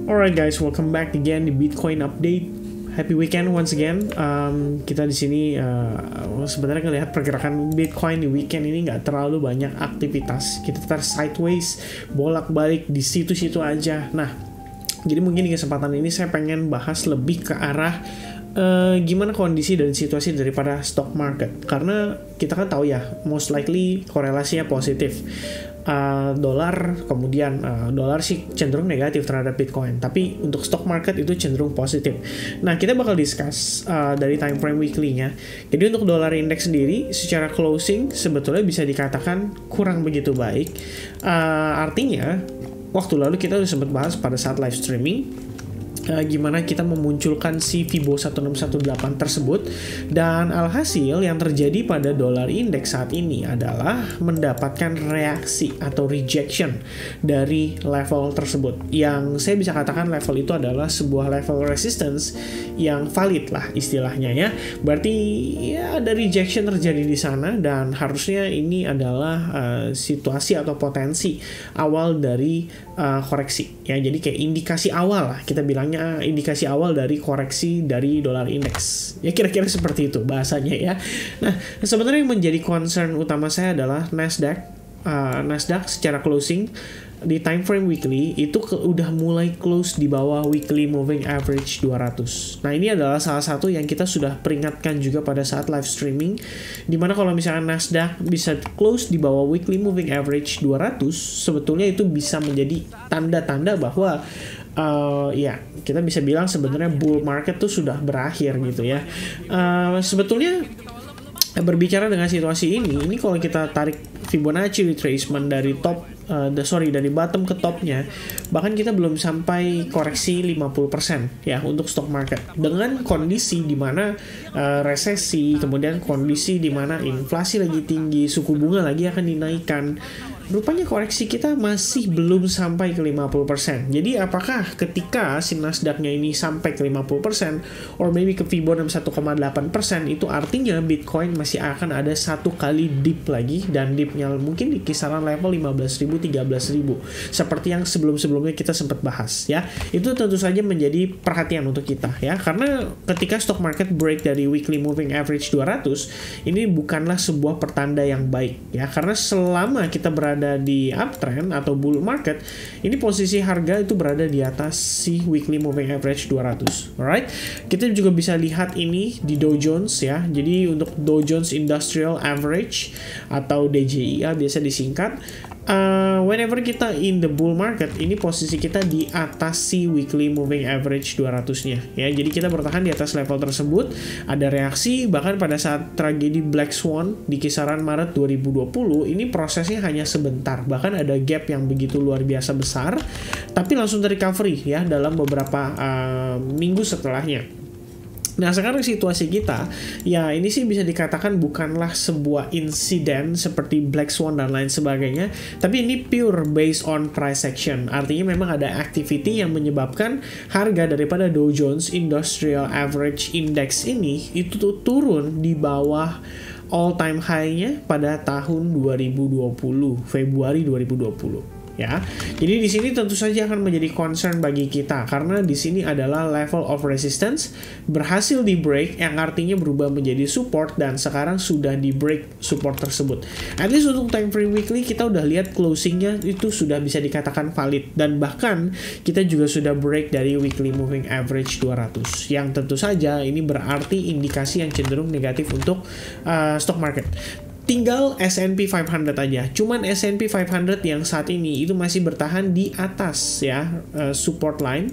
Alright guys, welcome back again di Bitcoin Update. Happy weekend once again. Kita di sini sebenarnya ngelihat pergerakan Bitcoin di weekend ini nggak terlalu banyak aktivitas. Kita sideways, bolak-balik di situ-situ aja. Nah, jadi mungkin di kesempatan ini saya pengen bahas lebih ke arah gimana kondisi dan situasi daripada stock market. Karena kita kan tahu ya, most likely korelasinya positif. Dolar, kemudian dolar sih cenderung negatif terhadap Bitcoin, tapi untuk stock market itu cenderung positif. Nah, kita bakal discuss dari time frame weekly-nya. Jadi untuk dolar index sendiri secara closing sebetulnya bisa dikatakan kurang begitu baik. Artinya waktu lalu kita udah sempat bahas pada saat live streaming gimana kita memunculkan si Fibo 1618 tersebut, dan alhasil yang terjadi pada dolar indeks saat ini adalah mendapatkan reaksi atau rejection dari level tersebut, yang saya bisa katakan level itu adalah sebuah level resistance yang valid lah istilahnya ya. Berarti ya ada rejection terjadi di sana, dan harusnya ini adalah situasi atau potensi awal dari koreksi ya. Jadi kayak indikasi awal lah, kita bilangnya indikasi awal dari koreksi dari dolar indeks. Ya kira-kira seperti itu bahasanya ya. Nah, sebenarnya yang menjadi concern utama saya adalah Nasdaq. Nasdaq secara closing di time frame weekly itu udah mulai close di bawah weekly moving average 200. Nah, ini adalah salah satu yang kita sudah peringatkan juga pada saat live streaming, dimana kalau misalnya Nasdaq bisa close di bawah weekly moving average 200, sebetulnya itu bisa menjadi tanda-tanda bahwa ya kita bisa bilang sebenarnya bull market tuh sudah berakhir gitu ya. Sebetulnya berbicara dengan situasi ini kalau kita tarik Fibonacci retracement dari dari bottom ke topnya, bahkan kita belum sampai koreksi 50% ya untuk stock market, dengan kondisi di mana resesi, kemudian kondisi di mana inflasi lagi tinggi, suku bunga lagi akan dinaikkan. Rupanya koreksi kita masih belum sampai ke 50%. Jadi apakah ketika si Nasdaq-nya ini sampai ke 50% or maybe ke Fibo 1,8%, itu artinya Bitcoin masih akan ada satu kali dip lagi, dan dipnya mungkin di kisaran level 15.000 13.000 seperti yang sebelum-sebelumnya kita sempat bahas ya. Itu tentu saja menjadi perhatian untuk kita ya, karena ketika stock market break dari weekly moving average 200, ini bukanlah sebuah pertanda yang baik ya, karena selama kita berada di uptrend atau bull market, ini posisi harga itu berada di atas si weekly moving average 200. Alright, kita juga bisa lihat ini di Dow Jones ya. Jadi untuk Dow Jones Industrial Average atau DJIA biasa disingkat, whenever kita in the bull market, ini posisi kita di atas si weekly moving average 200-nya ya. Jadi kita bertahan di atas level tersebut. Ada reaksi bahkan pada saat tragedi Black Swan di kisaran Maret 2020, ini prosesnya hanya sebentar, bahkan ada gap yang begitu luar biasa besar, tapi langsung recovery ya dalam beberapa minggu setelahnya. Nah, sekarang situasi kita, ya ini sih bisa dikatakan bukanlah sebuah insiden seperti Black Swan dan lain sebagainya, tapi ini pure based on price action. Artinya memang ada activity yang menyebabkan harga daripada Dow Jones Industrial Average Index ini itu tuh turun di bawah all time high-nya pada tahun 2020, Februari 2020. Ya, jadi di sini tentu saja akan menjadi concern bagi kita, karena di sini adalah level of resistance berhasil di break, yang artinya berubah menjadi support, dan sekarang sudah di break support tersebut. At least untuk time frame weekly kita udah lihat closingnya itu sudah bisa dikatakan valid, dan bahkan kita juga sudah break dari weekly moving average 200, yang tentu saja ini berarti indikasi yang cenderung negatif untuk stock market. Tinggal S&P 500 aja. Cuman S&P 500 yang saat ini itu masih bertahan di atas ya support line,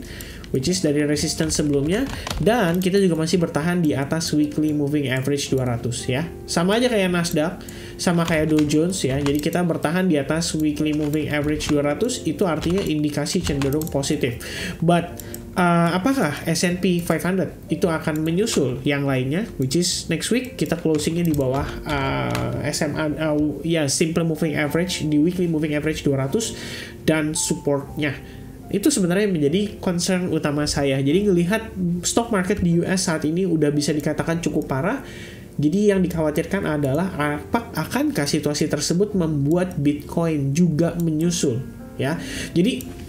which is dari resistance sebelumnya, dan kita juga masih bertahan di atas weekly moving average 200 ya. Sama aja kayak Nasdaq, sama kayak Dow Jones ya. Jadi kita bertahan di atas weekly moving average 200, itu artinya indikasi cenderung positif. But apakah S&P 500 itu akan menyusul yang lainnya, which is next week kita closingnya di bawah simple moving average di weekly moving average 200 dan supportnya. Itu sebenarnya menjadi concern utama saya. Jadi ngelihat stock market di US saat ini udah bisa dikatakan cukup parah. Jadi yang dikhawatirkan adalah akankah situasi tersebut membuat Bitcoin juga menyusul ya. Jadi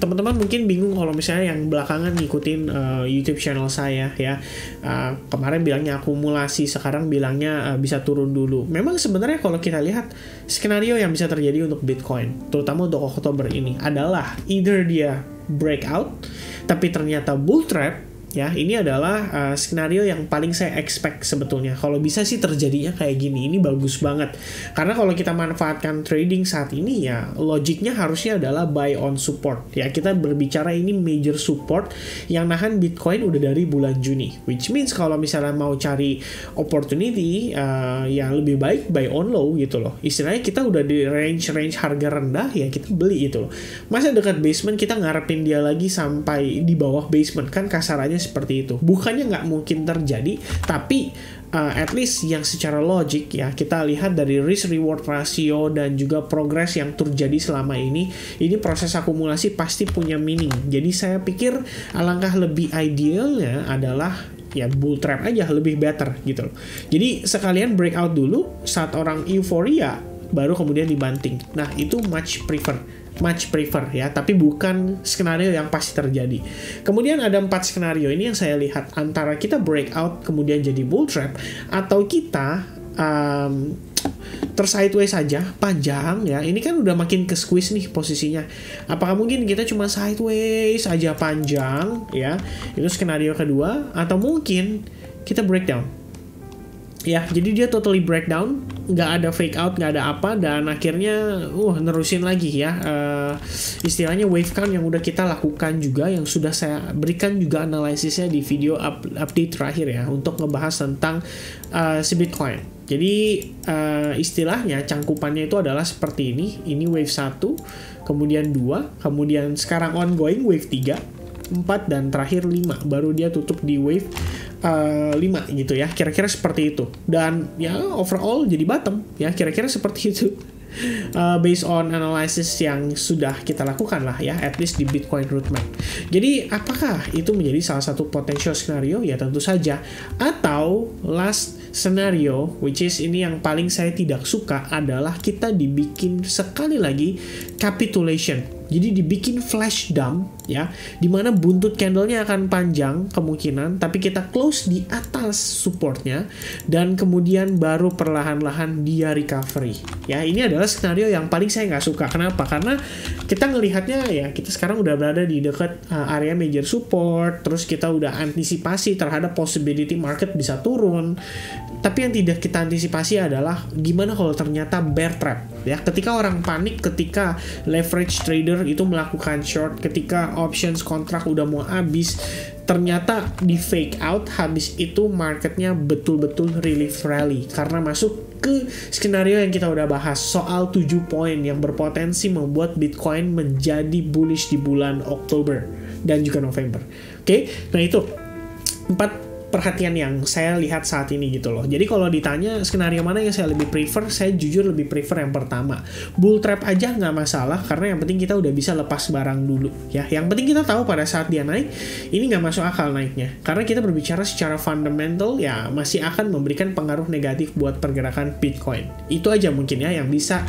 teman-teman mungkin bingung kalau misalnya yang belakangan ngikutin YouTube channel saya ya, kemarin bilangnya akumulasi, sekarang bilangnya bisa turun dulu. Memang sebenarnya kalau kita lihat skenario yang bisa terjadi untuk Bitcoin, terutama untuk Oktober ini adalah either dia breakout tapi ternyata bull trap. Ya, ini adalah skenario yang paling saya expect sebetulnya. Kalau bisa sih terjadinya kayak gini, ini bagus banget. Karena kalau kita manfaatkan trading saat ini ya, logiknya harusnya adalah buy on support. Ya, kita berbicara ini major support yang nahan Bitcoin udah dari bulan Juni. Which means kalau misalnya mau cari opportunity yang lebih baik buy on low gitu loh. Istilahnya kita udah di range harga rendah ya kita beli itu loh. Masa dekat basement kita ngarepin dia lagi sampai di bawah basement, kan kasarannya seperti itu. Bukannya nggak mungkin terjadi, tapi at least yang secara logik ya, kita lihat dari risk reward ratio dan juga progres yang terjadi selama ini proses akumulasi pasti punya meaning. Jadi saya pikir alangkah lebih idealnya adalah ya bull trap aja, lebih better gitu loh. Jadi sekalian breakout dulu saat orang euforia, baru kemudian dibanting. Nah itu much prefer ya, tapi bukan skenario yang pasti terjadi. Kemudian ada 4 skenario ini yang saya lihat, antara kita breakout kemudian jadi bull trap, atau kita tersideways saja panjang ya. Ini kan udah makin ke squeeze nih posisinya. Apakah mungkin kita cuma sideways aja panjang ya, itu skenario kedua, atau mungkin kita breakdown ya, jadi dia totally breakdown, nggak ada fake out, nggak ada apa, dan akhirnya nerusin lagi ya, istilahnya wave count yang udah kita lakukan juga, yang sudah saya berikan juga analisisnya di video update terakhir ya, untuk ngebahas tentang si Bitcoin. Jadi istilahnya cangkupannya itu adalah seperti ini wave 1, kemudian 2, kemudian sekarang ongoing wave 3, 4, dan terakhir 5, baru dia tutup di wave 5 gitu ya, kira-kira seperti itu. Dan ya overall jadi bottom ya, kira-kira seperti itu. Based on analysis yang sudah kita lakukan lah ya, at least di Bitcoin roadmap. Jadi apakah itu menjadi salah satu potential scenario? Ya tentu saja. Atau last scenario, which is ini yang paling saya tidak suka, adalah kita dibikin sekali lagi capitulation. Jadi dibikin flash dump ya, dimana buntut candlenya akan panjang kemungkinan, tapi kita close di atas supportnya, dan kemudian baru perlahan-lahan dia recovery. Ya, ini adalah skenario yang paling saya nggak suka. Kenapa? Karena kita ngelihatnya ya, kita sekarang udah berada di dekat area major support, terus kita udah antisipasi terhadap possibility market bisa turun. Tapi yang tidak kita antisipasi adalah gimana kalau ternyata bear trap ya, ketika orang panik, ketika leverage trader itu melakukan short, ketika options kontrak udah mau habis, ternyata di fake out, habis itu marketnya betul-betul relief rally karena masuk ke skenario yang kita udah bahas soal 7 poin yang berpotensi membuat Bitcoin menjadi bullish di bulan Oktober dan juga November. Oke, nah itu 4 perhatian yang saya lihat saat ini gitu loh. Jadi kalau ditanya skenario mana yang saya lebih prefer, saya jujur lebih prefer yang pertama. Bull trap aja nggak masalah, karena yang penting kita udah bisa lepas barang dulu ya. Yang penting kita tahu pada saat dia naik, ini nggak masuk akal naiknya. Karena kita berbicara secara fundamental ya, masih akan memberikan pengaruh negatif buat pergerakan Bitcoin. Itu aja mungkin ya yang bisa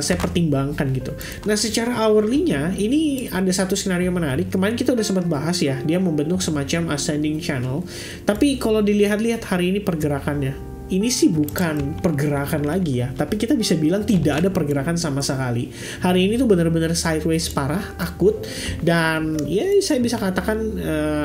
saya pertimbangkan gitu. Nah secara hourly-nya, ini ada satu skenario menarik. Kemarin kita udah sempat bahas ya, dia membentuk semacam ascending channel. Tapi kalau dilihat-lihat hari ini pergerakannya, ini sih bukan pergerakan lagi ya, tapi kita bisa bilang tidak ada pergerakan sama sekali. Hari ini tuh benar-benar sideways parah, akut, dan ya saya bisa katakan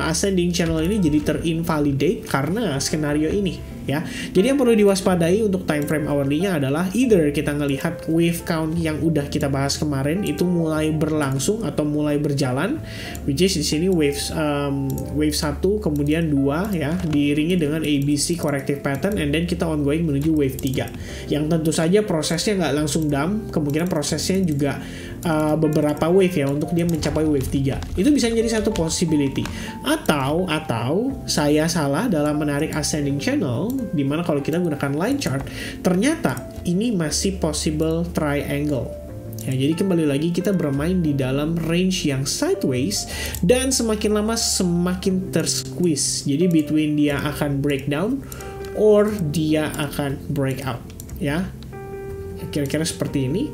ascending channel ini jadi terinvalidate karena skenario ini. Ya, jadi yang perlu diwaspadai untuk time frame hourly-nya adalah either kita ngelihat wave count yang udah kita bahas kemarin itu mulai berlangsung atau mulai berjalan, which is di sini wave 1 kemudian 2 ya, diiringi dengan ABC corrective pattern, and then kita ongoing menuju wave 3. Yang tentu saja prosesnya nggak langsung dump, kemungkinan prosesnya juga beberapa wave ya untuk dia mencapai wave 3. Itu bisa jadi satu possibility. Atau saya salah dalam menarik ascending channel, dimana kalau kita gunakan line chart, ternyata ini masih possible triangle. Ya, jadi kembali lagi kita bermain di dalam range yang sideways, dan semakin lama semakin tersqueeze. Jadi between dia akan breakdown or dia akan breakout ya. Kira-kira seperti ini,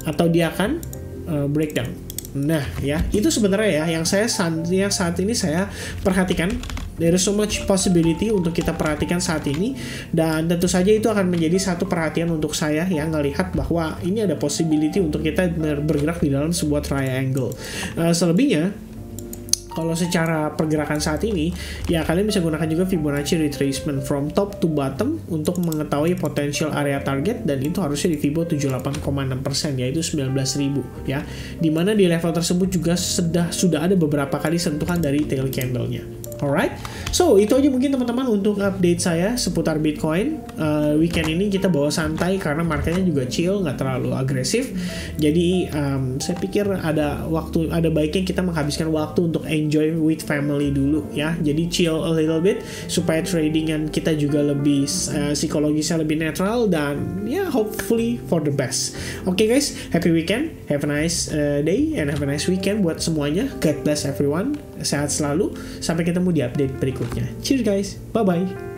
atau dia akan breakdown Nah ya, itu sebenarnya ya yang saat ini saya perhatikan. There is so much possibility untuk kita perhatikan saat ini, dan tentu saja itu akan menjadi satu perhatian untuk saya yang ngelihat bahwa ini ada possibility untuk kita bergerak di dalam sebuah triangle. Selebihnya, kalau secara pergerakan saat ini, ya kalian bisa gunakan juga Fibonacci retracement from top to bottom untuk mengetahui potential area target, dan itu harusnya di Fibo 78,6%, yaitu 19.000 ya. Dimana di level tersebut juga sudah ada beberapa kali sentuhan dari tail candle-nya. Alright, so itu aja mungkin teman-teman untuk update saya seputar Bitcoin. Weekend ini kita bawa santai karena marketnya juga chill, nggak terlalu agresif. Jadi saya pikir ada baiknya kita menghabiskan waktu untuk enjoy with family dulu ya. Jadi chill a little bit supaya tradingan kita juga lebih psikologisnya lebih netral, dan ya hopefully for the best. Oke guys, happy weekend, have a nice day and have a nice weekend buat semuanya. God bless everyone, sehat selalu, sampai ketemu di update berikutnya. Cheers guys, bye bye.